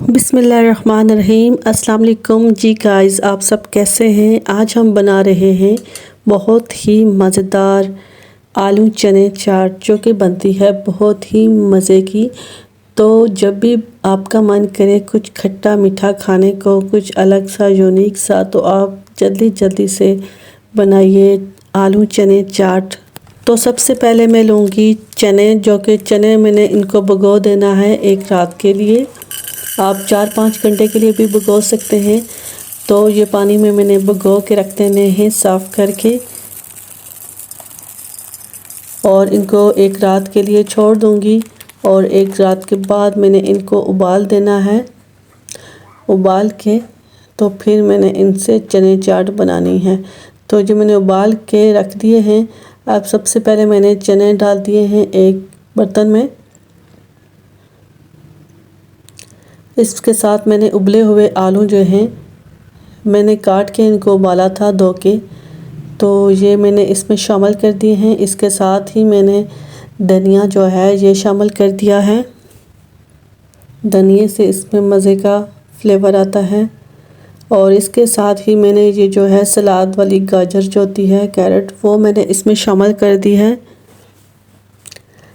बिस्मिल्लाहिर्रहमानिर्रहीम। अस्सलाम वालेकुम जी गाइस, आप सब कैसे हैं। आज हम बना रहे हैं बहुत ही मज़ेदार आलू चने चाट, जो कि बनती है बहुत ही मज़े की। तो जब भी आपका मन करे कुछ खट्टा मीठा खाने को, कुछ अलग सा यूनिक सा, तो आप जल्दी से बनाइए आलू चने चाट। तो सबसे पहले मैं लूँगी चने, जो कि चने मैंने इनको भिगो देना है एक रात के लिए। आप 4-5 घंटे के लिए भी भिगो सकते हैं। तो ये पानी में मैंने भिगो के रख देने हैं साफ़ करके, और इनको एक रात के लिए छोड़ दूँगी। और एक रात के बाद मैंने इनको उबाल देना है। उबाल के तो फिर मैंने इनसे चने चाट बनानी है। तो जो मैंने उबाल के रख दिए हैं, अब सबसे पहले मैंने चने डाल दिए हैं एक बर्तन में। इसके साथ मैंने उबले हुए आलू जो हैं, मैंने काट के इनको उबाला था धो के, तो ये मैंने इसमें शामिल कर दिए हैं। इसके साथ ही मैंने धनिया जो है ये शामिल कर दिया है। धनिए से इसमें मज़े का फ्लेवर आता है। और इसके साथ ही मैंने ये जो है सलाद वाली गाजर जो होती है, कैरेट, वो मैंने इसमें शामिल कर दी है।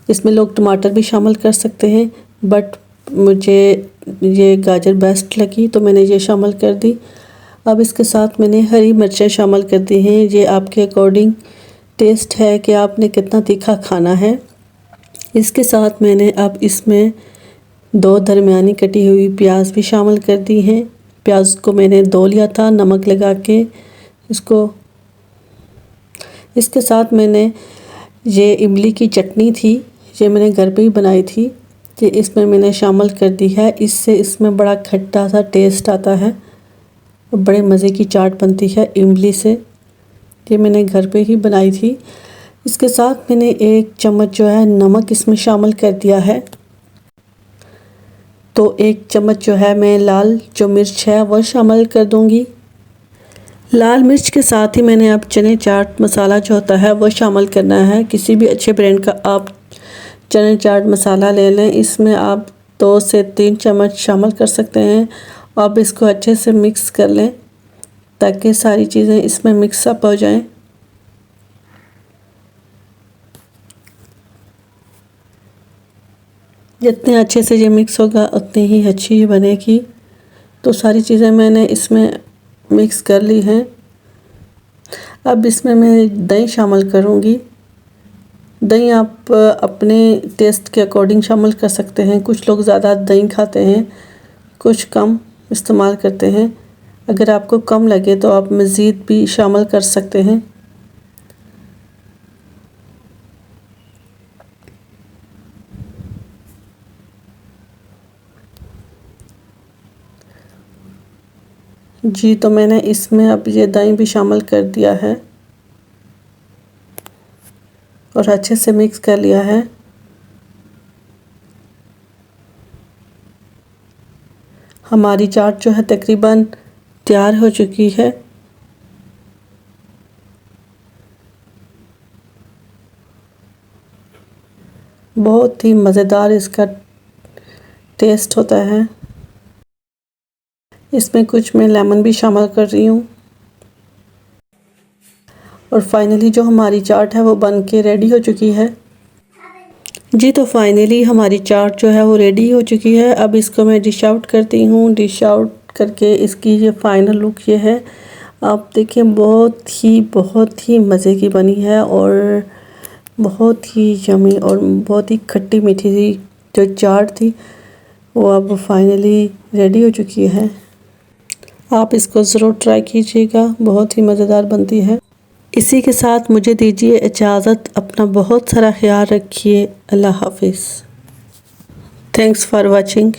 इसमें लोग टमाटर भी शामिल कर सकते हैं, बट मुझे ये गाजर बेस्ट लगी तो मैंने ये शामिल कर दी। अब इसके साथ मैंने हरी मिर्चें शामिल कर दी हैं। ये आपके अकॉर्डिंग टेस्ट है कि आपने कितना तीखा खाना है। इसके साथ मैंने अब इसमें 2 दरमियानी कटी हुई प्याज भी शामिल कर दी हैं। प्याज को मैंने धो लिया था नमक लगा के इसको। इसके साथ मैंने ये इमली की चटनी थी, ये मैंने घर पे ही बनाई थी, ये इसमें मैंने शामिल कर दी है। इससे इसमें बड़ा खट्टा सा टेस्ट आता है, बड़े मज़े की चाट बनती है इमली से। ये मैंने घर पे ही बनाई थी। इसके साथ मैंने 1 चम्मच जो है नमक इसमें शामिल कर दिया है। तो 1 चम्मच जो है मैं लाल जो मिर्च है वो शामिल कर दूंगी। लाल मिर्च के साथ ही मैंने अब चने चाट मसाला जो होता है वो शामिल करना है। किसी भी अच्छे ब्रांड का आप चने चाट मसाला ले लें। इसमें आप 2 से 3 चम्मच शामिल कर सकते हैं। अब इसको अच्छे से मिक्स कर लें ताकि सारी चीज़ें इसमें मिक्स अप हो जाएं। जितने अच्छे से ये मिक्स होगा उतनी ही अच्छी बनेगी। तो सारी चीज़ें मैंने इसमें मिक्स कर ली हैं। अब इसमें मैं दही शामिल करूँगी। दही आप अपने टेस्ट के अकॉर्डिंग शामिल कर सकते हैं। कुछ लोग ज़्यादा दही खाते हैं, कुछ कम इस्तेमाल करते हैं। अगर आपको कम लगे तो आप मज़ीद भी शामिल कर सकते हैं। जी, तो मैंने इसमें अब ये दही भी शामिल कर दिया है और अच्छे से मिक्स कर लिया है। हमारी चाट जो है तकरीबन तैयार हो चुकी है। बहुत ही मज़ेदार इसका टेस्ट होता है। इसमें कुछ मैं लेमन भी शामिल कर रही हूँ। और फाइनली जो हमारी चाट है वो बन के रेडी हो चुकी है। जी, तो फाइनली हमारी चाट जो है वो रेडी हो चुकी है। अब इसको मैं डिश आउट करती हूँ। डिश आउट करके इसकी ये फाइनल लुक ये है। आप देखें, बहुत ही मज़े की बनी है और बहुत ही यमी और बहुत ही खट्टी मीठी सी जो चाट थी वो अब फाइनली रेडी हो चुकी है। आप इसको ज़रूर ट्राई कीजिएगा, बहुत ही मज़ेदार बनती है। इसी के साथ मुझे दीजिए इजाज़त। अपना बहुत सारा ख्याल रखिए। अल्लाह हाफिज़। Thanks for watching.